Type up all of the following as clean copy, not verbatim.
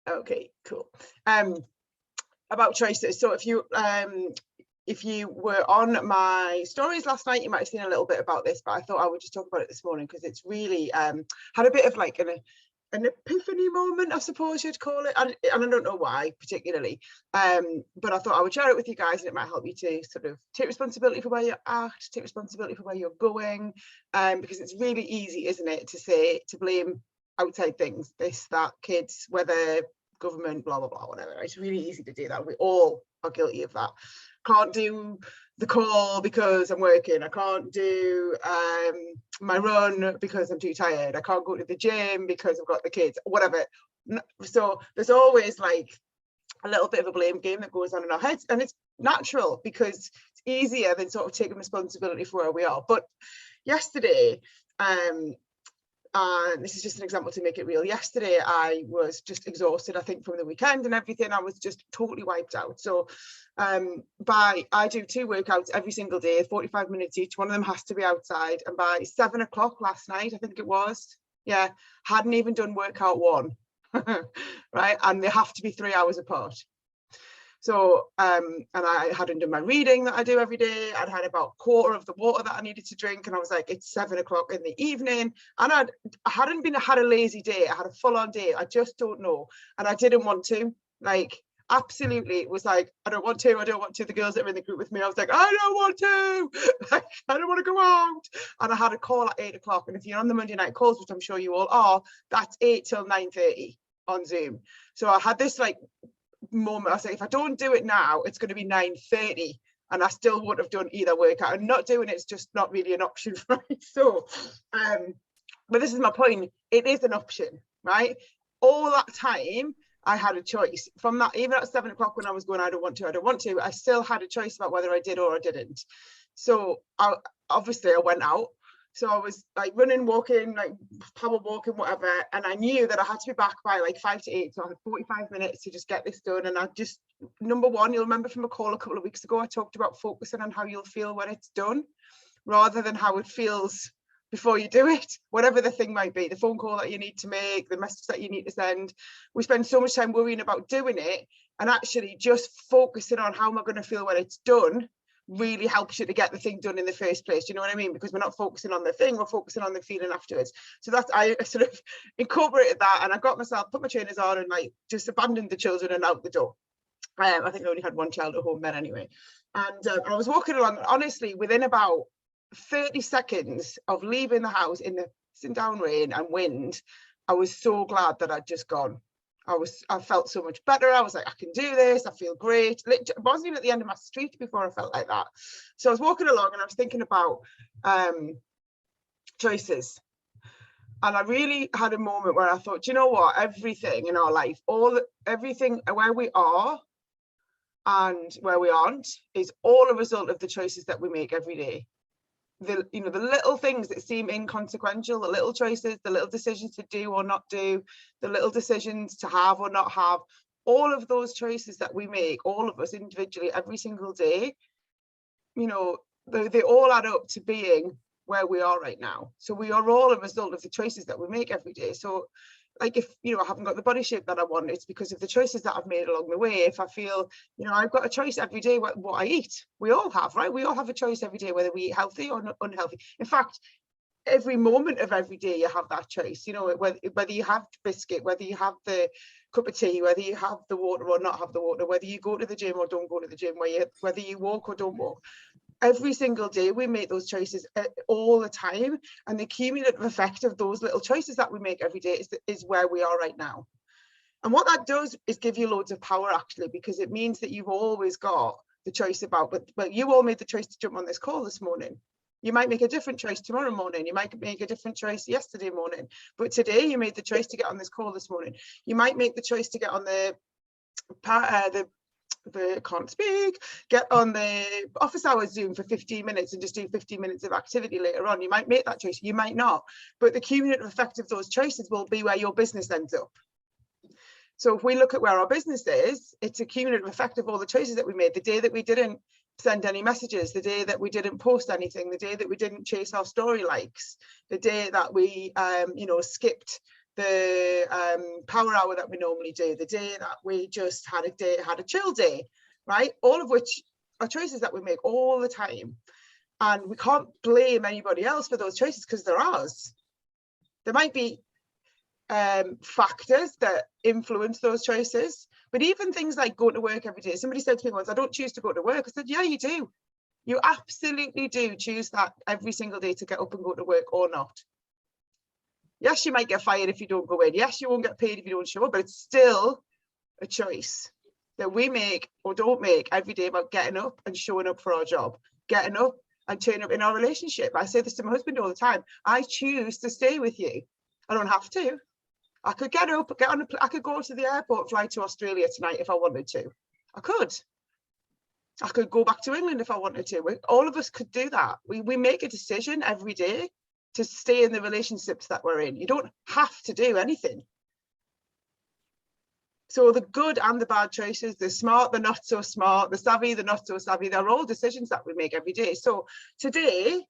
Okay, cool. About choices. So if you were on my stories last night, you might have seen a little bit about this, but I thought I would just talk about it this morning because it's really had a bit of like an epiphany moment, I suppose you'd call it, and I don't know why particularly, but I thought I would share it with you guys, and it might help you to sort of take responsibility for where you're at, take responsibility for where you're going, because it's really easy, isn't it, to blame outside things, this, that, kids, weather, government, blah blah blah, whatever. It's really easy to do that. We all are guilty of that. Can't do the call because I'm working. I can't do my run because I'm too tired. I can't go to the gym because I've got the kids, whatever. So there's always like a little bit of a blame game that goes on in our heads, and it's natural because it's easier than sort of taking responsibility for where we are. But yesterday, this is just an example to make it real. Yesterday, I was just exhausted, I think, from the weekend and everything. I was just totally wiped out. So I do 2 workouts every single day, 45 minutes each. One of them has to be outside. And by 7 o'clock last night, I think it was, yeah, hadn't even done workout 1, right? And they have to be 3 hours apart. So, and I hadn't done my reading that I do every day. I'd had about a quarter of the water that I needed to drink. And I was like, it's 7 o'clock in the evening. And I hadn't had a lazy day. I had a full on day. I just don't know. And I didn't want to, like, absolutely. It was like, I don't want to. The girls that were in the group with me, I was like, I don't want to. Like, I don't want to go out. And I had a call at 8 o'clock. And if you're on the Monday night calls, which I'm sure you all are, that's 8 till 9:30 on Zoom. So I had this like moment. I was like, if I don't do it now, it's going to be 9:30 and I still won't have done either workout, and not doing it's just not really an option for me. So but this is my point, it is an option, right? All that time I had a choice. From that, even at 7 o'clock when I was going, I don't want to, I still had a choice about whether I did or I didn't. So obviously I went out. So I was like running, walking, like power walking, whatever. And I knew that I had to be back by like 5 to 8. So I had 45 minutes to just get this done. And I just, number one, you'll remember from a call a couple of weeks ago, I talked about focusing on how you'll feel when it's done, rather than how it feels before you do it, whatever the thing might be, the phone call that you need to make, the message that you need to send. We spend so much time worrying about doing it, and actually just focusing on how am I going to feel when it's done really helps you to get the thing done in the first place. You know what I mean? Because we're not focusing on the thing, we're focusing on the feeling afterwards. So that's, I sort of incorporated that, and I got myself, put my trainers on and like just abandoned the children and out the door. I think I only had one child at home then anyway. And I was walking along, honestly, within about 30 seconds of leaving the house in the sitting down rain and wind, I was so glad that I'd just gone. I felt so much better. I was like, I can do this. I feel great. I wasn't even at the end of my street before I felt like that. So I was walking along and I was thinking about choices. And I really had a moment where I thought, you know what? Everything in our life, everything where we are and where we aren't, is all a result of the choices that we make every day. The little things that seem inconsequential, the little choices, the little decisions to do or not do, the little decisions to have or not have, all of those choices that we make, all of us individually every single day, they all add up to being where we are right now. So we are all a result of the choices that we make every day. So like, if I haven't got the body shape that I want, it's because of the choices that I've made along the way. If I feel, I've got a choice every day what I eat. We all have, right? We all have a choice every day whether we eat healthy or unhealthy. In fact, every moment of every day you have that choice. Whether you have biscuit, whether you have the cup of tea, whether you have the water or not have the water, whether you go to the gym or don't go to the gym, whether you walk or don't walk. Every single day we make those choices all the time, and the cumulative effect of those little choices that we make every day is where we are right now. And what that does is give you loads of power, actually, because it means that you've always got the choice about, but you all made the choice to jump on this call this morning. You might make a different choice tomorrow morning. You might make a different choice yesterday morning, but today you made the choice to get on this call this morning. You might make the choice to get on get on the office hours Zoom for 15 minutes and just do 15 minutes of activity later on. You might make that choice, you might not, but the cumulative effect of those choices will be where your business ends up. So if we look at where our business is, it's a cumulative effect of all the choices that we made. The day that we didn't send any messages, the day that we didn't post anything, the day that we didn't chase our story likes, the day that we skipped the power hour that we normally do, the day that we just had a chill day, right? All of which are choices that we make all the time. And we can't blame anybody else for those choices because they're ours. There might be factors that influence those choices, but even things like going to work every day. Somebody said to me once, I don't choose to go to work. I said, yeah, you do. You absolutely do choose that every single day to get up and go to work or not. Yes, you might get fired if you don't go in. Yes, you won't get paid if you don't show up, but it's still a choice that we make or don't make every day about getting up and showing up for our job, getting up and turning up in our relationship. I say this to my husband all the time. I choose to stay with you. I don't have to. I could get up, get on I could go to the airport, fly to Australia tonight if I wanted to. I could go back to England if I wanted to. All of us could do that. We make a decision every day to stay in the relationships that we're in. You don't have to do anything. So the good and the bad choices, the smart, the not so smart, the savvy, the not so savvy, they're all decisions that we make every day. So today,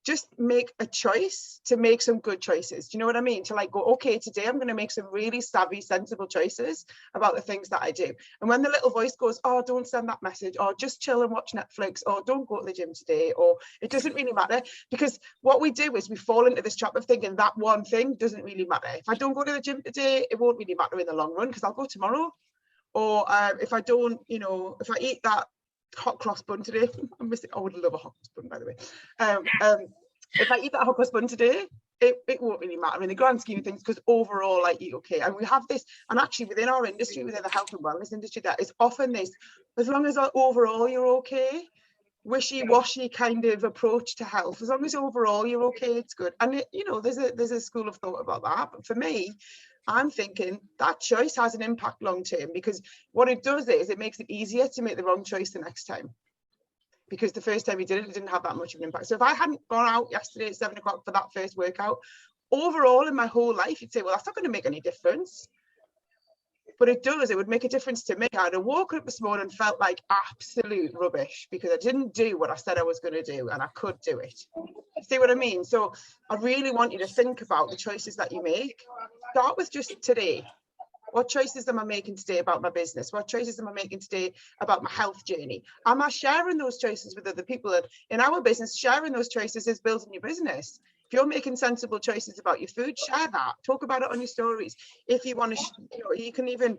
just make a choice to make some good choices. Do you know what I mean? To like go, okay, today I'm going to make some really savvy, sensible choices about the things that I do. And when the little voice goes, oh, don't send that message, or just chill and watch Netflix, or don't go to the gym today, or it doesn't really matter. Because what we do is we fall into this trap of thinking that one thing doesn't really matter. If I don't go to the gym today, it won't really matter in the long run because I'll go tomorrow. Or if I don't, you know, if I eat that hot cross bun today, I'm missing, I would love a hot cross bun, by the way. If I eat that hot cross bun today, it won't really matter in the grand scheme of things because overall I eat okay. And we have this, and actually within our industry, within the health and wellness industry, that is often this, as long as overall you're okay, wishy-washy kind of approach to health. As long as overall you're okay, it's good. And you know, there's a school of thought about that. But for me, I'm thinking that choice has an impact long term, because what it does is it makes it easier to make the wrong choice the next time. Because the first time you did it, it didn't have that much of an impact. So if I hadn't gone out yesterday at 7 o'clock for that first workout, overall in my whole life, you'd say, well, that's not going to make any difference. But it does, it would make a difference to me. I'd have woken up this morning and felt like absolute rubbish because I didn't do what I said I was going to do, and I could do it. See what I mean? So I really want you to think about the choices that you make. Start with just today. What choices am I making today about my business? What choices am I making today about my health journey? Am I sharing those choices with other people? And in our business, sharing those choices is building your business. If you're making sensible choices about your food, share that. Talk about it on your stories. If you want to, you can even,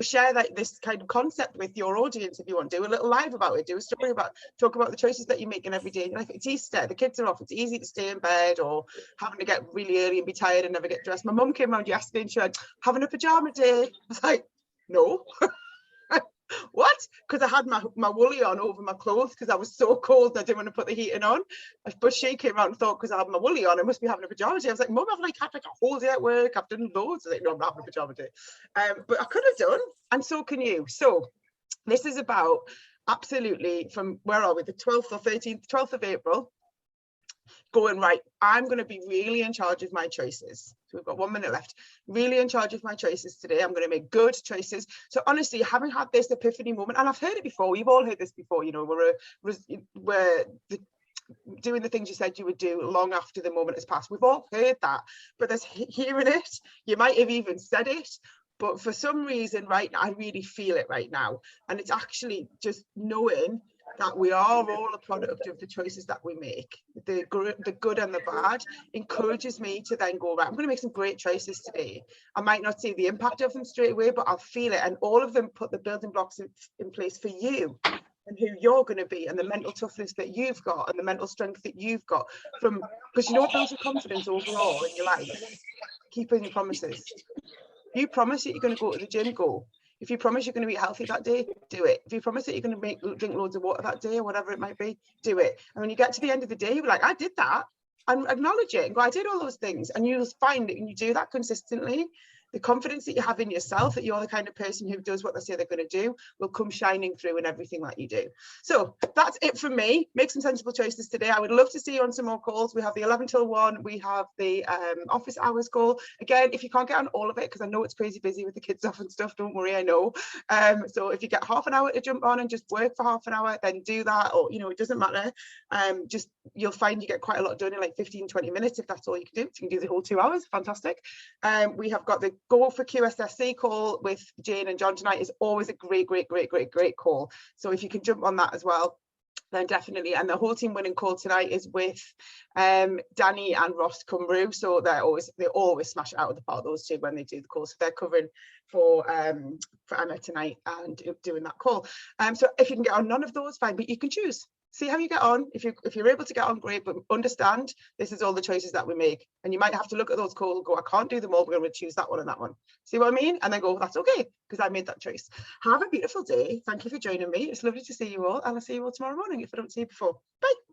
share this kind of concept with your audience. If you want, do a little live about it, do a story about, talk about the choices that you're making every day. Like, it's Easter, the kids are off, it's easy to stay in bed, or having to get really early and be tired and never get dressed. My mum came around yesterday and she went, having a pajama day. I was like, no. What? Because I had my woolly on over my clothes because I was so cold I didn't want to put the heating on. But she came out and thought, because I had my woolly on, I must be having a pajama day. I was like, Mum, I've had like a whole day at work, I've done loads. I was like, no, I'm not having a pajama day. But I could have done, and so can you. So this is about, absolutely, from where are we, the 12th or 13th, 12th of April, going, right, I'm going to be really in charge of my choices. So we've got 1 minute left. Really in charge of my choices today. I'm going to make good choices. So honestly, having had this epiphany moment, and I've heard it before, we've all heard this before, we're doing the things you said you would do long after the moment has passed. We've all heard that, but there's hearing it. You might have even said it, but for some reason right now, I really feel it right now. And it's actually just knowing that we are all a product of the choices that we make. The good and the bad encourages me to then go, right, I'm going to make some great choices today. I might not see the impact of them straight away, but I'll feel it. And all of them put the building blocks in place for you and who you're going to be, and the mental toughness that you've got and the mental strength that you've got, from, because you know what builds your confidence overall in your life? Keeping your promises. If you promise that you're going to go to the gym, go. If you promise you're going to be healthy that day, do it. If you promise that you're going to drink loads of water that day, or whatever it might be, do it. And when you get to the end of the day, you're like, I did that, and acknowledge it and go, I did all those things. And you'll find that when you do that consistently, the confidence that you have in yourself, that you're the kind of person who does what they say they're going to do, will come shining through in everything that you do. So that's it from me. Make some sensible choices today. I would love to see you on some more calls. We have the 11 till 1, we have the office hours call. Again, if you can't get on all of it, because I know it's crazy busy with the kids off and stuff, don't worry, I know. So if you get half an hour to jump on and just work for half an hour, then do that, or it doesn't matter. Just you'll find you get quite a lot done in like 15-20 minutes if that's all you can do. So you can do the whole 2 hours. Fantastic. We have got the Go for QSSC call with Jane and John tonight. Is always a great call. So if you can jump on that as well, then definitely. And the whole team winning call tonight is with Danny and Ross Cumru. So they always smash it out of the park, those two, when they do the call. So they're covering for Emma tonight and doing that call. So if you can get on none of those, fine, but you can choose. See how you get on. If you're able to get on, great, but understand this is all the choices that we make. And you might have to look at those calls and go, I can't do them all, but I'm going to choose that one and that one. See what I mean? And then go, that's okay, because I made that choice. Have a beautiful day. Thank you for joining me. It's lovely to see you all, and I'll see you all tomorrow morning if I don't see you before. Bye.